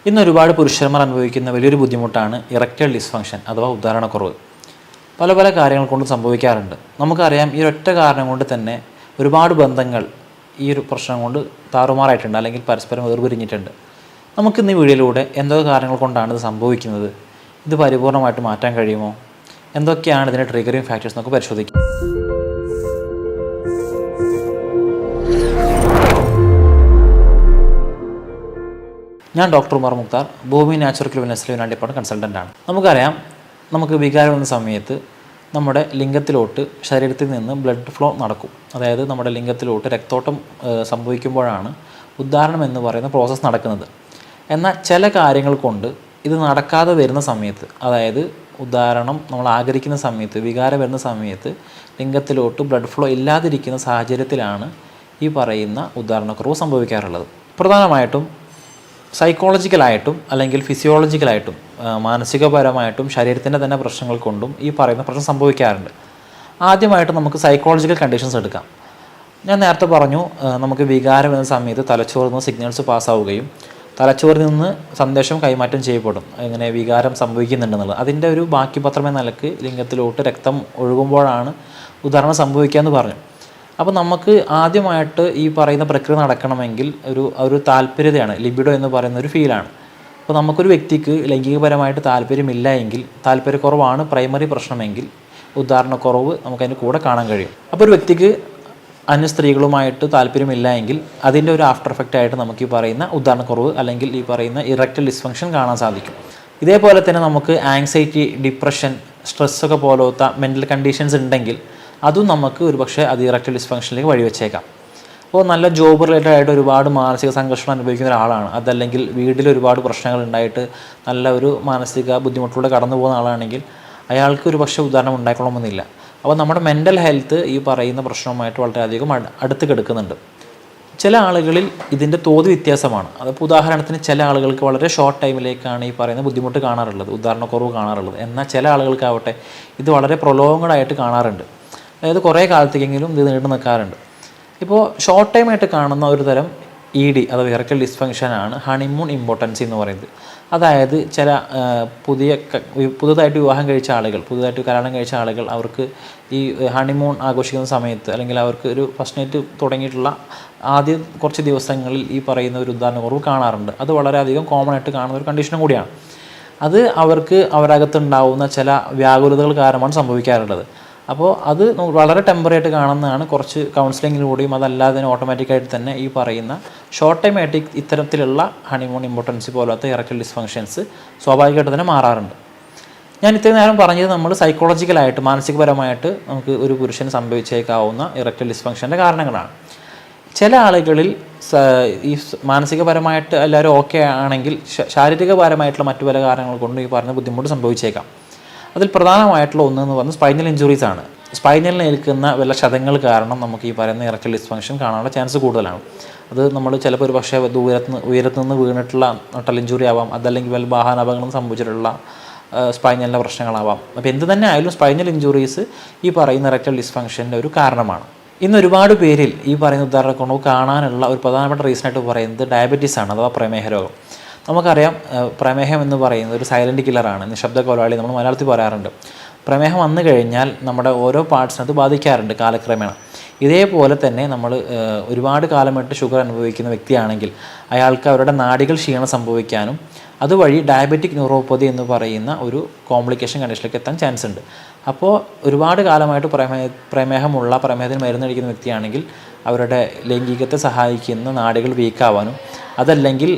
ഇന്ന് ഒരുപാട് പുരുഷന്മാർ അനുഭവിക്കുന്ന വലിയൊരു ബുദ്ധിമുട്ടാണ് ഇറക്ടൈൽ ഡിസ്ഫങ്ഷൻ അഥവാ ഉദ്ധാരണക്കുറവ്. പല പല കാര്യങ്ങൾ കൊണ്ട് സംഭവിക്കാറുണ്ട്. നമുക്കറിയാം ഈ ഒറ്റ കാരണം കൊണ്ട് തന്നെ ഒരുപാട് ബന്ധങ്ങൾ ഈ ഒരു പ്രശ്നം കൊണ്ട് താറുമാറായിട്ടുണ്ട്, അല്ലെങ്കിൽ പരസ്പരം വേർപിരിഞ്ഞിട്ടുണ്ട്. നമുക്കിന്ന് ഈ വീഡിയോയിലൂടെ എന്തൊക്കെ കാര്യങ്ങൾ കൊണ്ടാണ് ഇത് സംഭവിക്കുന്നത്, ഇത് പരിപൂർണമായിട്ട് മാറ്റാൻ കഴിയുമോ, എന്തൊക്കെയാണ് ഇതിൻ്റെ ട്രിഗറിങ് ഫാക്ടേഴ്സ് നമുക്ക് പരിശോധിക്കാം. ഞാൻ ഡോക്ടർ ഉമർ മുക്താർ, ഭൂമി നാച്ചുറൽ വെൽനസ് ഡിപ്പാർട്ട്മെൻറ്റ് കൺസൾട്ടൻ്റാണ്. നമുക്കറിയാം, നമുക്ക് വികാരം എന്ന സമയത്ത് നമ്മുടെ ലിംഗത്തിലോട്ട് ശരീരത്തിൽ നിന്ന് ബ്ലഡ് ഫ്ലോ നടക്കും. അതായത് നമ്മുടെ ലിംഗത്തിലോട്ട് രക്തോട്ടം സംഭവിക്കുമ്പോഴാണ് ഉദ്ധാരണം എന്ന് പറയുന്ന പ്രോസസ്സ് നടക്കുന്നത്. എന്നാൽ ചില കാര്യങ്ങൾ കൊണ്ട് ഇത് നടക്കാതെ വരുന്ന സമയത്ത്, അതായത് ഉദ്ധാരണം നമ്മൾ ആഗ്രഹിക്കുന്ന സമയത്ത്, വികാരം വരുന്ന സമയത്ത് ലിംഗത്തിലോട്ട് ബ്ലഡ് ഫ്ലോ ഇല്ലാതിരിക്കുന്ന സാഹചര്യത്തിലാണ് ഈ പറയുന്ന ഉദ്ധാരണക്കുറവ് സംഭവിക്കാറുള്ളത്. പ്രധാനമായിട്ടും സൈക്കോളജിക്കലായിട്ടും അല്ലെങ്കിൽ ഫിസിയോളജിക്കലായിട്ടും മാനസികപരമായിട്ടും ശരീരത്തിൻ്റെ തന്നെ പ്രശ്നങ്ങൾ കൊണ്ടും ഈ പറയുന്ന പ്രശ്നം സംഭവിക്കാറുണ്ട്. ആദ്യമായിട്ട് നമുക്ക് സൈക്കോളജിക്കൽ കണ്ടീഷൻസ് എടുക്കാം. ഞാൻ നേരത്തെ പറഞ്ഞു, നമുക്ക് വികാരം എന്ന സമയത്ത് തലച്ചോറിൽ നിന്ന് സിഗ്നൽസ് പാസ്സാവുകയും തലച്ചോറിൽ നിന്ന് സന്ദേശം കൈമാറ്റം ചെയ്യപ്പെടും, എങ്ങനെ വികാരം സംഭവിക്കുന്നുണ്ടെന്നുള്ളത്. അതിൻ്റെ ഒരു ബാക്കി പത്രം എന്ന നിലക്ക് ലിംഗത്തിലോട്ട് രക്തം ഒഴുകുമ്പോഴാണ് ഉദാഹരണം സംഭവിക്കുക എന്ന് പറഞ്ഞു. അപ്പോൾ നമുക്ക് ആദ്യമായിട്ട് ഈ പറയുന്ന പ്രക്രിയ നടക്കണമെങ്കിൽ ഒരു താല്പര്യതയാണ്, ലിബിഡോ എന്ന് പറയുന്ന ഒരു ഫീലാണ്. അപ്പോൾ നമുക്കൊരു വ്യക്തിക്ക് ലൈംഗികപരമായിട്ട് താല്പര്യമില്ല എങ്കിൽ, താല്പര്യക്കുറവാണ് പ്രൈമറി പ്രശ്നമെങ്കിൽ, ഉദ്ധാരണക്കുറവ് നമുക്കതിൻ്റെ കൂടെ കാണാൻ കഴിയും. അപ്പോൾ ഒരു വ്യക്തിക്ക് അന്യ സ്ത്രീകളുമായിട്ട് താല്പര്യമില്ല എങ്കിൽ അതിൻ്റെ ഒരു ആഫ്റ്റർ എഫക്റ്റ് ആയിട്ട് നമുക്ക് ഈ പറയുന്ന ഉദ്ധാരണക്കുറവ് അല്ലെങ്കിൽ ഈ പറയുന്ന ഇറക്ടൈൽ ഡിസ്ഫങ്ഷൻ കാണാൻ സാധിക്കും. ഇതേപോലെ തന്നെ നമുക്ക് ആങ്സൈറ്റി, ഡിപ്രഷൻ, സ്ട്രെസ്സൊക്കെ പോലത്തെ മെൻ്റൽ കണ്ടീഷൻസ് ഉണ്ടെങ്കിൽ അതും നമുക്ക് ഒരുപക്ഷെ അത് ഇറക്ടൈൽ ഡിസ്ഫങ്ഷനിലേക്ക് വഴിവെച്ചേക്കാം. അപ്പോൾ നല്ല ജോബ് റിലേറ്റഡ് ആയിട്ട് ഒരുപാട് മാനസിക സംഘർഷം അനുഭവിക്കുന്ന ഒരാളാണ്, അതല്ലെങ്കിൽ വീട്ടിൽ ഒരുപാട് പ്രശ്നങ്ങൾ ഉണ്ടായിട്ട് നല്ല ഒരു മാനസിക ബുദ്ധിമുട്ടിലൂടെ കടന്നു പോകുന്ന ആളാണെങ്കിൽ അയാൾക്ക് ഒരു പക്ഷേ ഉദാഹരണം ഉണ്ടായിക്കൊള്ളണമെന്നില്ല. അപ്പോൾ നമ്മുടെ മെൻ്റൽ ഹെൽത്ത് ഈ പറയുന്ന പ്രശ്നവുമായിട്ട് വളരെയധികം അടുത്ത് കിടക്കുന്നുണ്ട്. ചില ആളുകളിൽ ഇതിൻ്റെ തോത് വ്യത്യാസമാണ്. അതിപ്പോൾ ഉദാഹരണത്തിന് ചില ആളുകൾക്ക് വളരെ ഷോർട്ട് ടൈമിലേക്കാണ് ഈ പറയുന്ന ബുദ്ധിമുട്ട് കാണാറുള്ളത്, ഉദാഹരണക്കുറവ് കാണാറുള്ളത്. എന്നാൽ ചില ആളുകൾക്കാവട്ടെ ഇത് വളരെ പ്രൊലോങ്ഡായിട്ട് കാണാറുണ്ട്, അതായത് കുറേ കാലത്തേക്കെങ്കിലും ഇത് നീണ്ടു നിൽക്കാറുണ്ട്. ഇപ്പോൾ ഷോർട്ട് ടൈമായിട്ട് കാണുന്ന ഒരു തരം ED അഥവാ ഇറക്ടൈൽ ഡിസ്ഫങ്ഷനാണ് ഹണിമൂൺ ഇമ്പോർട്ടൻസി എന്ന് പറയുന്നത്. അതായത് ചില പുതുതായിട്ട് വിവാഹം കഴിച്ച ആളുകൾ, പുതുതായിട്ട് കല്യാണം കഴിച്ച ആളുകൾ, അവർക്ക് ഈ ഹണിമൂൺ ആഘോഷിക്കുന്ന സമയത്ത്, അല്ലെങ്കിൽ അവർക്ക് ഒരു ഫസ്റ്റ് നൈറ്റ് തുടങ്ങിയിട്ടുള്ള ആദ്യ കുറച്ച് ദിവസങ്ങളിൽ ഈ പറയുന്ന ഒരു ഉദാഹരണക്കുറവ് കാണാറുണ്ട്. അത് വളരെയധികം കോമൺ ആയിട്ട് കാണുന്ന ഒരു കണ്ടീഷനും കൂടിയാണ്. അത് അവർക്ക് അവരകത്തുണ്ടാവുന്ന ചില വ്യാകുലതകൾ കാരണമാണ് സംഭവിക്കാറുള്ളത്. അപ്പോൾ അത് വളരെ ടെമ്പററി ആയിട്ട് കാണുന്നതാണ്. കുറച്ച് കൗൺസിലിങ്ങിലൂടെയും അതല്ലാതെ ഓട്ടോമാറ്റിക്കായിട്ട് തന്നെ ഈ പറയുന്ന ഷോർട്ട് ടൈം ആയിട്ട് ഇത്തരത്തിലുള്ള ഹണിമൂൺ ഇമ്പോർട്ടൻസി പോലത്തെ ഇറക്ടൈൽ ഡിസ്ഫങ്ഷൻസ് സ്വാഭാവികമായിട്ട് തന്നെ മാറാറുണ്ട്. ഞാൻ ഇത്രയും നേരം പറഞ്ഞത് നമ്മൾ സൈക്കോളജിക്കലായിട്ട്, മാനസികപരമായിട്ട് നമുക്ക് ഒരു പുരുഷന് സംഭവിച്ചേക്കാവുന്ന ഇറക്ടൈൽ ഡിസ്ഫങ്ഷൻ്റെ കാരണങ്ങളാണ്. ചില ആളുകളിൽ ഈ മാനസികപരമായിട്ട് എല്ലാവരും ഓക്കെ ആണെങ്കിൽ ശാരീരികപരമായിട്ടുള്ള മറ്റു പല കാരണങ്ങൾ കൊണ്ടും ഈ പറഞ്ഞ ബുദ്ധിമുട്ട് സംഭവിച്ചേക്കാം. അതിൽ പ്രധാനമായിട്ടുള്ള ഒന്നെന്ന് പറഞ്ഞാൽ സ്പൈനൽ ഇഞ്ചുറീസ് ആണ്. സ്പൈനലിൽ ഏൽക്കുന്ന വല്ല ക്ഷതങ്ങൾ കാരണം നമുക്ക് ഈ പറയുന്ന ഇറക്ടൈൽ ഡിസ്ഫങ്ഷൻ കാണാനുള്ള ചാൻസ് കൂടുതലാണ്. അത് നമ്മൾ ചിലപ്പോൾ ഒരു പക്ഷേ ഉയരത്ത് നിന്ന് വീണിട്ടുള്ള നട്ടൽ ഇഞ്ചുറി ആവാം, അതല്ലെങ്കിൽ വല്ല വാഹനാപകടം സംഭവിച്ചിട്ടുള്ള സ്പൈനലിൻ്റെ പ്രശ്നങ്ങളാവാം. അപ്പോൾ എന്ത് തന്നെ ആയാലും സ്പൈനൽ ഇഞ്ചുറീസ് ഈ പറയുന്ന ഇറക്ടൈൽ ഡിസ്ഫങ്ഷൻ്റെ ഒരു കാരണമാണ്. ഇന്ന് ഒരുപാട് പേരിൽ ഈ പറയുന്ന ഉദാഹരണക്കുറവ് കാണാനുള്ള ഒരു പ്രധാനപ്പെട്ട റീസണായിട്ട് പറയുന്നത് ഡയബറ്റീസ് ആണ്, അഥവാ പ്രമേഹ രോഗം. നമുക്കറിയാം, പ്രമേഹം എന്ന് പറയുന്നത് ഒരു സൈലൻറ്റ് കില്ലറാണ്, നിശബ്ദ കൊലയാളി നമ്മൾ മലയാളത്തിൽ പറയാറുണ്ട്. പ്രമേഹം വന്നു കഴിഞ്ഞാൽ നമ്മുടെ ഓരോ പാർട്സിനത് ബാധിക്കാറുണ്ട് കാലക്രമേണ. ഇതേപോലെ തന്നെ നമ്മൾ ഒരുപാട് കാലമായിട്ട് ഷുഗർ അനുഭവിക്കുന്ന വ്യക്തിയാണെങ്കിൽ അയാൾക്ക് അവരുടെ നാഡികൾ ക്ഷീണം സംഭവിക്കാനും അതുവഴി ഡയബറ്റിക് ന്യൂറോപ്പതി എന്ന് പറയുന്ന ഒരു കോംപ്ലിക്കേഷൻ കണ്ടീഷനിലേക്ക് എത്താൻ ചാൻസ് ഉണ്ട്. അപ്പോൾ ഒരുപാട് കാലമായിട്ട് പ്രമേഹത്തിന് മരുന്നടിക്കുന്ന വ്യക്തിയാണെങ്കിൽ അവരുടെ ലൈംഗികത്തെ സഹായിക്കുന്ന നാഡികൾ വീക്കാവാനും അതല്ലെങ്കിൽ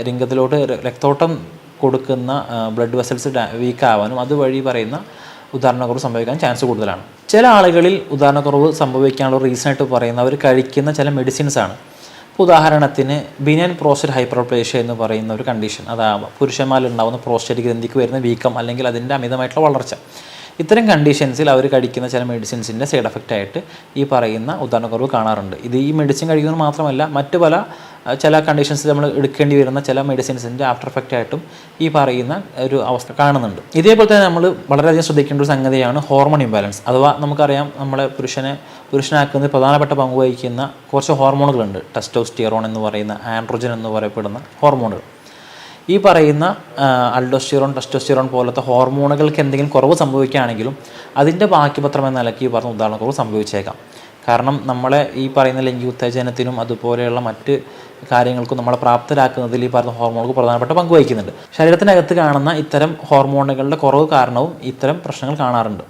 ലിംഗത്തിലോട്ട് രക്തോട്ടം കൊടുക്കുന്ന ബ്ലഡ് വെസൽസ് വീക്കാവാനും അതുവഴി പറയുന്ന ഉദാഹരണക്കുറവ് സംഭവിക്കാൻ ചാൻസ് കൂടുതലാണ്. ചില ആളുകളിൽ ഉദാഹരണക്കുറവ് സംഭവിക്കാനുള്ള റീസണായിട്ട് പറയുന്ന അവർ കഴിക്കുന്ന ചില മെഡിസിൻസ് ആണ്. ഇപ്പോൾ ഉദാഹരണത്തിന് ബിനൈൻ പ്രോസ്റ്റേറ്റ് ഹൈപ്പർപ്ലേഷ്യ എന്ന് പറയുന്ന ഒരു കണ്ടീഷൻ, അതാവുക പുരുഷന്മാരിൽ ഉണ്ടാകുന്ന പ്രോസ്റ്റേറ്റ് ഗ്രന്ഥിക്ക് വരുന്ന വീക്കം അല്ലെങ്കിൽ അതിൻ്റെ അമിതമായിട്ടുള്ള വളർച്ച. ഇത്തരം കണ്ടീഷൻസിൽ അവർ കഴിക്കുന്ന ചില മെഡിസിൻസിൻ്റെ സൈഡ് എഫക്റ്റ് ആയിട്ട് ഈ പറയുന്ന ഉദാഹരണക്കുറവ് കാണാറുണ്ട്. ഇത് ഈ മെഡിസിൻ കഴിക്കുന്നത് മാത്രമല്ല, മറ്റു പല ചില കണ്ടീഷൻസ് നമ്മൾ എടുക്കേണ്ടി വരുന്ന ചില മെഡിസിൻസിൻ്റെ ആഫ്റ്റർ എഫക്റ്റ് ആയിട്ടും ഈ പറയുന്ന ഒരു അവസ്ഥ കാണുന്നുണ്ട്. ഇതേപോലെ തന്നെ നമ്മൾ വളരെയധികം ശ്രദ്ധിക്കേണ്ട ഒരു സംഗതിയാണ് ഹോർമോൺ ഇംബാലൻസ്. അഥവാ നമുക്കറിയാം, നമ്മളെ പുരുഷനാക്കുന്നത് പ്രധാനപ്പെട്ട പങ്ക് വഹിക്കുന്ന കുറച്ച് ഹോർമോണുകളുണ്ട്. ടെസ്റ്റോസ്റ്റിറോൺ എന്ന് പറയുന്ന, ആൻഡ്രോജൻ എന്ന് പറയപ്പെടുന്ന ഹോർമോണുകൾ. ഈ പറയുന്ന അൾഡോസ്റ്റിറോൺ, ടെസ്റ്റോസ്റ്റിറോൺ പോലത്തെ ഹോർമോണുകൾക്ക് എന്തെങ്കിലും കുറവ് സംഭവിക്കുകയാണെങ്കിലും അതിൻ്റെ ബാക്കിപത്രം എന്ന നിലയ്ക്ക് ഈ പറഞ്ഞ ഉദാഹരണക്കുറവ് സംഭവിച്ചേക്കാം. കാരണം നമ്മളെ ഈ പറയുന്ന ലൈംഗിക ഉത്തേജനത്തിനും അതുപോലെയുള്ള മറ്റ് കാര്യങ്ങൾക്കും നമ്മളെ പ്രാപ്തരാക്കുന്നതിൽ ഈ പറയുന്ന ഹോർമോണുകൾ പ്രധാനപ്പെട്ട പങ്ക് വഹിക്കുന്നുണ്ട്. ശരീരത്തിനകത്ത് കാണുന്ന ഇത്തരം ഹോർമോണുകളുടെ കുറവ് കാരണവും ഇത്തരം പ്രശ്നങ്ങൾ കാണാറുണ്ട്.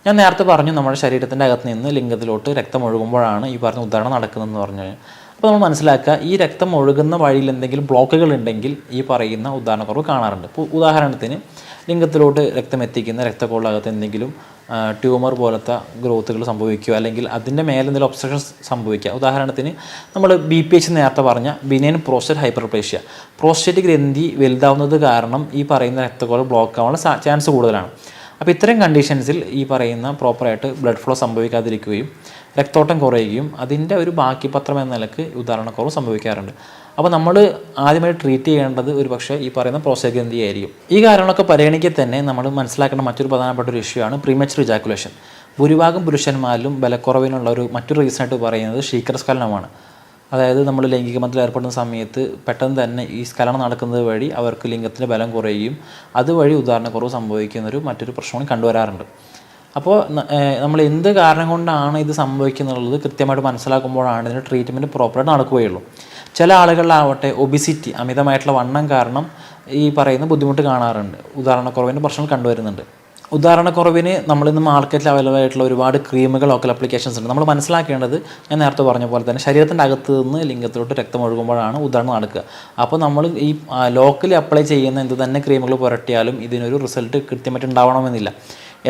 ഞാൻ നേരത്തെ പറഞ്ഞു നമ്മുടെ ശരീരത്തിൻ്റെ അകത്ത് നിന്ന് ലിംഗത്തിലോട്ട് രക്തം ഒഴുകുമ്പോഴാണ് ഈ പറഞ്ഞ ഉദാഹരണം നടക്കുന്നതെന്ന് പറഞ്ഞു കഴിഞ്ഞാൽ. അപ്പോൾ നമ്മൾ മനസ്സിലാക്കുക, ഈ രക്തം ഒഴുകുന്ന വഴിയിൽ എന്തെങ്കിലും ബ്ലോക്കുകൾ ഉണ്ടെങ്കിൽ ഈ പറയുന്ന ഉദാഹരണക്കുറവ് കാണാറുണ്ട്. ഇപ്പോൾ ഉദാഹരണത്തിന് ലിംഗത്തിലോട്ട് രക്തം എത്തിക്കുന്ന രക്തക്കൊള്ളകത്ത് എന്തെങ്കിലും ട്യൂമർ പോലത്തെ ഗ്രോത്തുകൾ സംഭവിക്കുക, അല്ലെങ്കിൽ അതിൻ്റെ മേലെ എന്തെങ്കിലും ഒബ്സ്ട്രക്ഷൻ സംഭവിക്കുക. ഉദാഹരണത്തിന് നമ്മൾ BPH നേരത്തെ പറഞ്ഞ ബിനൈൻ പ്രോസ്റ്റേറ്റ് ഹൈപ്പർപ്ലേഷ്യ, പ്രോസ്റ്റേറ്റ് ഗ്രന്ഥി വലുതാവുന്നത് കാരണം ഈ പറയുന്ന രക്തക്കൊള്ള ബ്ലോക്ക് ആവാനുള്ള ചാൻസ് കൂടുതലാണ്. അപ്പോൾ ഇത്തരം കണ്ടീഷൻസിൽ ഈ പറയുന്ന പ്രോപ്പറായിട്ട് ബ്ലഡ് ഫ്ലോ സംഭവിക്കാതിരിക്കുകയും രക്തോട്ടം കുറയുകയും അതിൻ്റെ ഒരു ബാക്കി പത്രം എന്ന നിലക്ക് ഉദാഹരണക്കുറവ് സംഭവിക്കാറുണ്ട്. അപ്പോൾ നമ്മൾ ആദ്യമായി ട്രീറ്റ് ചെയ്യേണ്ടത് ഒരു പക്ഷേ ഈ പറയുന്ന പ്രോസ്റ്റേറ്റ് ഗ്രന്ഥിയായിരിക്കും. ഈ കാര്യങ്ങളൊക്കെ പരിഗണിക്കെ തന്നെ നമ്മൾ മനസ്സിലാക്കേണ്ട മറ്റൊരു പ്രധാനപ്പെട്ട ഒരു ഇഷ്യൂ ആണ് പ്രീമച്വർ ഇജാക്കുലേഷൻ. ഭൂരിഭാഗം പുരുഷന്മാരിലും ബലക്കുറവിനുള്ള മറ്റൊരു റീസണായിട്ട് പറയുന്നത് ശീഘ്രസ്ഖലനമാണ്. അതായത് നമ്മൾ ലൈംഗിക ബന്ധത്തിൽ ഏർപ്പെടുന്ന സമയത്ത് പെട്ടെന്ന് തന്നെ ഈ സ്ഖലനം നടക്കുന്നത് വഴി അവർക്ക് ലിംഗത്തിൻ്റെ ബലം കുറയുകയും അതുവഴി ഉദാഹരണക്കുറവ് സംഭവിക്കുന്നൊരു മറ്റൊരു പ്രശ്നവും കണ്ടുവരാറുണ്ട്. അപ്പോൾ നമ്മൾ എന്ത് കാരണം കൊണ്ടാണ് ഇത് സംഭവിക്കുന്നുള്ളത് കൃത്യമായിട്ട് മനസ്സിലാക്കുമ്പോഴാണ് ഇതിൻ്റെ ട്രീറ്റ്മെൻറ്റ് പ്രോപ്പറായിട്ട് നടക്കുകയുള്ളൂ. ചില ആളുകളിലാവട്ടെ ഒബിസിറ്റി, അമിതമായിട്ടുള്ള വണ്ണം കാരണം ഈ പറയുന്ന ബുദ്ധിമുട്ട് കാണാറുണ്ട്, ഉദാഹരണക്കുറവിൻ്റെ പ്രശ്നങ്ങൾ കണ്ടുവരുന്നുണ്ട്. ഉദാഹരണക്കുറവിന് നമ്മളിന്ന് മാർക്കറ്റിൽ അവൈലബിൾ ആയിട്ടുള്ള ഒരുപാട് ക്രീമുകൾ, ലോക്കൽ അപ്ലിക്കേഷൻസ് ഉണ്ട്. നമ്മൾ മനസ്സിലാക്കേണ്ടത് ഞാൻ നേരത്തെ പറഞ്ഞ പോലെ തന്നെ ശരീരത്തിൻ്റെ അകത്ത് നിന്ന് ലിംഗത്തിലോട്ട് രക്തം ഒഴുകുമ്പോഴാണ് ഉദാഹരണം നടക്കുക. അപ്പോൾ നമ്മൾ ഈ ലോക്കലി അപ്ലൈ ചെയ്യുന്ന എന്ത് തന്നെ ക്രീമുകൾ പുരട്ടിയാലും ഇതിനൊരു റിസൾട്ട് കൃത്യമായിട്ട് ഉണ്ടാവണമെന്നില്ല.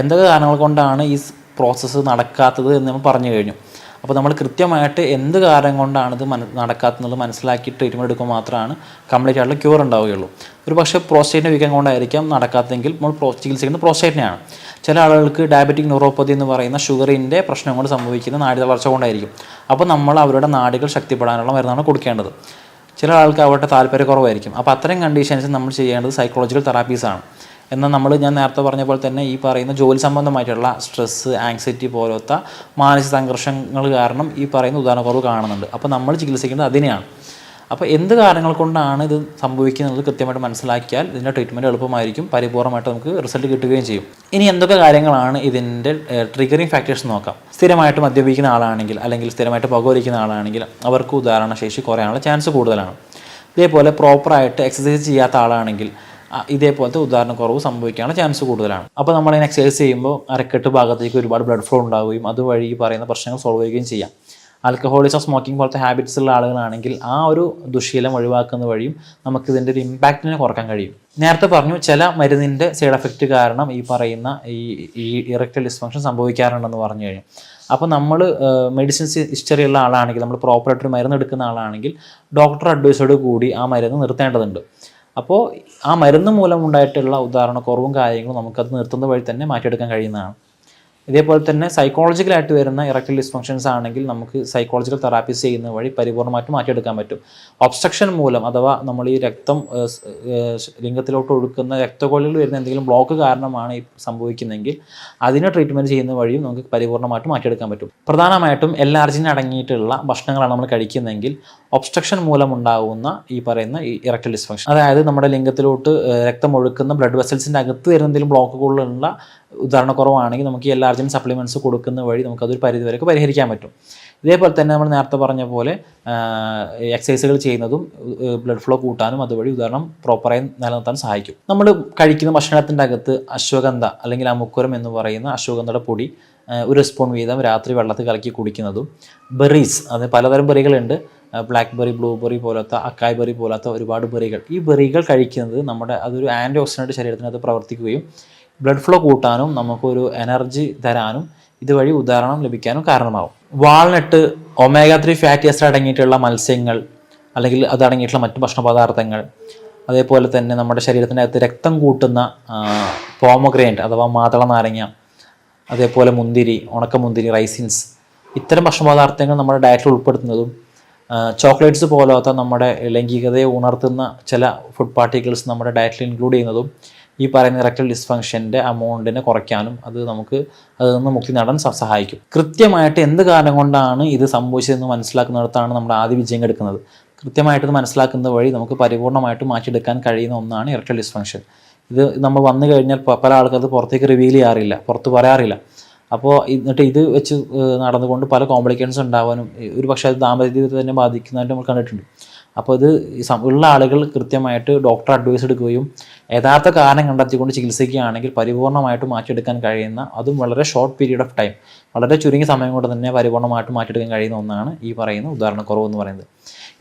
എന്തൊക്കെ കാരണങ്ങൾ കൊണ്ടാണ് ഈ പ്രോസസ്സ് നടക്കാത്തത് എന്ന് നമ്മൾ പറഞ്ഞു കഴിഞ്ഞു. അപ്പോൾ നമ്മൾ കൃത്യമായിട്ട് എന്ത് കാരണം കൊണ്ടാണ് ഇത് നടക്കാത്തത് മനസ്സിലാക്കി ട്രീറ്റ്മെൻറ്റ് എടുക്കുമ്പോൾ മാത്രമാണ് കംപ്ലീറ്റ് ആയിട്ടുള്ള ക്യൂർ ഉണ്ടാവുകയുള്ളൂ. ഒരു പക്ഷേ പ്രോസ്റ്റേറ്റിൻ്റെ വീക്കം കൊണ്ടായിരിക്കാം നടക്കാത്തതെങ്കിൽ നമ്മൾ ചികിത്സിക്കുന്നത് പ്രോസ്റ്റേറ്റിനെയാണ്. ചില ആളുകൾക്ക് ഡയബറ്റിക് ന്യൂറോപ്പതി എന്ന് പറയുന്ന ഷുഗറിൻ്റെ പ്രശ്നം കൊണ്ട് സംഭവിക്കുന്ന നാഡി തളർച്ച കൊണ്ടായിരിക്കും. അപ്പോൾ നമ്മൾ അവരുടെ നാഡികൾ ശക്തിപ്പെടാനുള്ള മരുന്നാണ് കൊടുക്കേണ്ടത്. ചില ആൾക്ക് അവരുടെ താല്പര്യക്കുറവായിരിക്കും. അപ്പോൾ അത്തരം കണ്ടീഷൻസ് നമ്മൾ ചെയ്യേണ്ടത് സൈക്കോളജിക്കൽ തെറാപ്പീസാണ്. എന്നാൽ ഞാൻ നേരത്തെ പറഞ്ഞ പോലെ തന്നെ ഈ പറയുന്ന ജോലി സംബന്ധമായിട്ടുള്ള സ്ട്രെസ്സ്, ആങ്സൈറ്റി പോലത്തെ മാനസിക സംഘർഷങ്ങൾ കാരണം ഈ പറയുന്ന ഉദാഹരണക്കുറവ് കാണുന്നുണ്ട്. അപ്പോൾ നമ്മൾ ചികിത്സിക്കേണ്ടത് അതിനെയാണ്. അപ്പോൾ എന്ത് കാരണങ്ങൾ കൊണ്ടാണ് ഇത് സംഭവിക്കുന്നത് കൃത്യമായിട്ട് മനസ്സിലാക്കിയാൽ ഇതിൻ്റെ ട്രീറ്റ്മെൻറ്റ് എളുപ്പമായിരിക്കും, പരിപൂർണ്ണമായിട്ട് നമുക്ക് റിസൾട്ട് കിട്ടുകയും ചെയ്യും. ഇനി എന്തൊക്കെ കാര്യങ്ങളാണ് ഇതിൻ്റെ ട്രിഗറിങ് ഫാക്ടേഴ്സ് നോക്കാം. സ്ഥിരമായിട്ട് മദ്യപിക്കുന്ന ആളാണെങ്കിൽ അല്ലെങ്കിൽ സ്ഥിരമായിട്ട് പുകവലിക്കുന്ന ആളാണെങ്കിൽ അവർക്ക് ഉദാഹരണശേഷി കുറയാനുള്ള ചാൻസ് കൂടുതലാണ്. ഇതേപോലെ പ്രോപ്പറായിട്ട് എക്സസൈസ് ചെയ്യാത്ത ആളാണെങ്കിൽ ഇതേപോലത്തെ ഉദാഹരണക്കുറവ് സംഭവിക്കാനുള്ള ചാൻസ് കൂടുതലാണ്. അപ്പോൾ നമ്മളിങ്ങനെ എക്സസൈസ് ചെയ്യുമ്പോൾ അരക്കെട്ട് ഭാഗത്തേക്ക് ഒരുപാട് ബ്ലഡ് ഫ്ലോ ഉണ്ടാവുകയും അതുവഴി ഈ പറയുന്ന പ്രശ്നങ്ങൾ സോൾവ് ചെയ്യുകയും ചെയ്യാം. ആൽക്കഹോളിസം, സ്മോക്കിംഗ് പോലത്തെ ഹാബിറ്റ്സ് ഉള്ള ആളുകളാണെങ്കിൽ ആ ഒരു ദുശ്ശീലം ഒഴിവാക്കുന്ന വഴിയും നമുക്കിതിൻ്റെ ഒരു ഇമ്പാക്റ്റിനെ കുറക്കാൻ കഴിയും. നേരത്തെ പറഞ്ഞു ചില മരുന്നിൻ്റെ സൈഡ് എഫക്റ്റ് കാരണം ഈ പറയുന്ന ഈ ഇറക്ടൈൽ ഡിസ്ഫങ്ഷൻ സംഭവിക്കാറുണ്ടെന്ന് പറഞ്ഞു കഴിഞ്ഞു. അപ്പോൾ നമ്മൾ മെഡിസിൻസ് ഹിസ്റ്ററി ഉള്ള ആളാണെങ്കിൽ, നമ്മൾ പ്രോപ്പറായിട്ടൊരു മരുന്ന് എടുക്കുന്ന ആളാണെങ്കിൽ ഡോക്ടർ അഡ്വൈസോട് കൂടി ആ മരുന്ന് നിർത്തേണ്ടതുണ്ട്. അപ്പോൾ ആ മരുന്ന് മൂലം ഉണ്ടായിട്ടുള്ള ഉദാഹരണക്കുറവും കാര്യങ്ങളും നമുക്കത് നിർത്തുന്ന വഴി തന്നെ മാറ്റിയെടുക്കാൻ കഴിയുന്നതാണ്. ഇതേപോലെ തന്നെ സൈക്കോളജിക്കലായിട്ട് വരുന്ന ഇറക്ടൈൽ ഡിസ്ഫങ്ഷൻസ് ആണെങ്കിൽ നമുക്ക് സൈക്കോളജിക്കൽ തെറാപ്പീസ് ചെയ്യുന്ന വഴി പരിപൂർണ്ണമായിട്ട് മാറ്റിയെടുക്കാൻ പറ്റും. ഒബ്സ്ട്രക്ഷൻ മൂലം അഥവാ നമ്മൾ ഈ രക്തം ലിംഗത്തിലോട്ട് ഒഴുക്കുന്ന രക്തക്കൊള്ളിൽ വരുന്ന എന്തെങ്കിലും ബ്ലോക്ക് കാരണമാണ് ഈ സംഭവിക്കുന്നതെങ്കിൽ അതിനെ ട്രീറ്റ്മെൻറ്റ് ചെയ്യുന്ന വഴിയും നമുക്ക് പരിപൂർണ്ണമായിട്ട് മാറ്റിയെടുക്കാൻ പറ്റും. പ്രധാനമായിട്ടും എൽ-ആർജിൻ അടങ്ങിയിട്ടുള്ള ഭക്ഷണങ്ങളാണ് നമ്മൾ കഴിക്കുന്നതെങ്കിൽ ഒബ്സ്ട്രക്ഷൻ മൂലം ഉണ്ടാകുന്ന ഈ പറയുന്ന ഈ ഇറക്ടൈൽ ഡിസ്ഫങ്ഷൻ, അതായത് നമ്മുടെ ലിംഗത്തിലോട്ട് രക്തം ഒഴുക്കുന്ന ബ്ലഡ് വെസൽസിൻ്റെ അകത്ത് വരുന്ന എന്തെങ്കിലും ബ്ലോക്കുകളുള്ള ഉദാഹരണക്കുറവാണെങ്കിൽ നമുക്ക് ഈ എൽ-ആർജിൻ സപ്ലിമെൻറ്റ്സ് കൊടുക്കുന്ന വഴി നമുക്കതൊരു പരിധിവരെയൊക്കെ പരിഹരിക്കാൻ പറ്റും. ഇതേപോലെ തന്നെ നമ്മൾ നേരത്തെ പറഞ്ഞ പോലെ എക്സസൈസുകൾ ചെയ്യുന്നതും ബ്ലഡ് ഫ്ലോ കൂട്ടാനും അതുവഴി ഉദാഹരണം പ്രോപ്പറായി നിലനിർത്താൻ സഹായിക്കും. നമ്മൾ കഴിക്കുന്ന ഭക്ഷണത്തിൻ്റെ അകത്ത് അശ്വഗന്ധ അല്ലെങ്കിൽ അമുക്കുരം എന്ന് പറയുന്ന അശ്വഗന്ധയുടെ പൊടി ഒരു സ്പൂൺ വീതം രാത്രി വെള്ളത്തിൽ കലക്കി കുടിക്കുന്നതും, ബെറീസ്, അത് പലതരം ബെറികളുണ്ട്, ബ്ലാക്ക് ബെറി, ബ്ലൂബെറി പോലത്തെ, അക്കായ് ബെറി പോലത്തെ ഒരുപാട് ബെറികൾ, ഈ ബെറികൾ കഴിക്കുന്നത് അതൊരു ആൻറ്റി ഓക്സിഡൻറ്റ് ശരീരത്തിനകത്ത് പ്രവർത്തിക്കുകയും ബ്ലഡ് ഫ്ലോ കൂട്ടാനും നമുക്കൊരു എനർജി തരാനും ഇതുവഴി ഉദാഹരണം ലഭിക്കാനും കാരണമാകും. വാൾനട്ട്, ഒമേഗ 3 ഫാറ്റി ആസിഡ് അടങ്ങിയിട്ടുള്ള മത്സ്യങ്ങൾ അല്ലെങ്കിൽ അതടങ്ങിയിട്ടുള്ള മറ്റു ഭക്ഷണ പദാർത്ഥങ്ങൾ, അതേപോലെ തന്നെ നമ്മുടെ ശരീരത്തിൻ്റെ അകത്ത് രക്തം കൂട്ടുന്ന പോമോഗ്രാനൈറ്റ് അഥവാ മാതള നാരങ്ങ, അതേപോലെ മുന്തിരി, ഉണക്കമുന്തിരി, റൈസിൻസ്, ഇത്തരം ഭക്ഷണ പദാർത്ഥങ്ങൾ നമ്മുടെ ഡയറ്റിൽ ഉൾപ്പെടുത്തുന്നതും ചോക്ലേറ്റ്സ് പോലത്തെ നമ്മുടെ ലൈംഗികതയെ ഉണർത്തുന്ന ചില ഫുഡ് പാർട്ടിക്കിൾസ് നമ്മുടെ ഡയറ്റിൽ ഇൻക്ലൂഡ് ചെയ്യുന്നതും ഈ പറയുന്ന ഇറക്ടൈൽ ഡിസ്ഫങ്ഷൻ്റെ അമൗണ്ടിനെ കുറയ്ക്കാനും അതിൽ നിന്ന് മുക്തി നേടാൻ സഹായിക്കും. കൃത്യമായിട്ട് എന്ത് കാരണം കൊണ്ടാണ് ഇത് സംഭവിച്ചതെന്ന് മനസ്സിലാക്കുന്നിടത്താണ് നമ്മുടെ ആദ്യ വിജയം എടുക്കുന്നത്. കൃത്യമായിട്ട് മനസ്സിലാക്കുന്നത് വഴി നമുക്ക് പരിപൂർണ്ണമായിട്ട് മാറ്റിയെടുക്കാൻ കഴിയുന്ന ഒന്നാണ് ഇറക്ടൈൽ ഡിസ്ഫങ്ഷൻ. ഇത് നമ്മൾ വന്നു കഴിഞ്ഞാൽ പല ആൾക്കാർ പുറത്തേക്ക് റിവീൽ ചെയ്യാറില്ല, പുറത്ത് പറയാറില്ല. അപ്പോൾ എന്നിട്ട് ഇത് വെച്ച് നടന്നുകൊണ്ട് പല കോംപ്ലിക്കേഷൻസ് ഉണ്ടാവാനും ഒരു പക്ഷേ അത് ദാമ്പത്യ ജീവിതത്തെ തന്നെ ബാധിക്കുന്നതായിട്ട് നമ്മൾ കണ്ടിട്ടുണ്ട്. അപ്പോൾ ഇത് ഉള്ള ആളുകൾ കൃത്യമായിട്ട് ഡോക്ടർ അഡ്വൈസ് എടുക്കുകയും യഥാർത്ഥ കാരണം കണ്ടെത്തിക്കൊണ്ട് ചികിത്സിക്കുകയാണെങ്കിൽ പരിപൂർണ്ണമായിട്ട് മാറ്റിയെടുക്കാൻ കഴിയുന്ന, അതും വളരെ ഷോർട്ട് പീരീഡ് ഓഫ് ടൈം, വളരെ ചുരുങ്ങിയ സമയം കൊണ്ട് തന്നെ പരിപൂർണ്ണമായിട്ട് മാറ്റിയെടുക്കാൻ കഴിയുന്ന ഒന്നാണ് ഈ പറയുന്ന ഉദാഹരണക്കുറവ് എന്ന് പറയുന്നത്.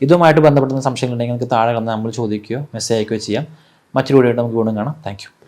ഇതുമായിട്ട് ബന്ധപ്പെടുന്ന സംശയങ്ങളുണ്ടെങ്കിൽ നിങ്ങൾക്ക് താഴെ കണ്ട് നമ്മൾ ചോദിക്കുകയോ മെസ്സേജ് അയക്കുകയോ ചെയ്യാം. മറ്റൊരു വീഡിയോ ആയിട്ട് നമുക്ക് വീണ്ടും കാണാം. Thank you.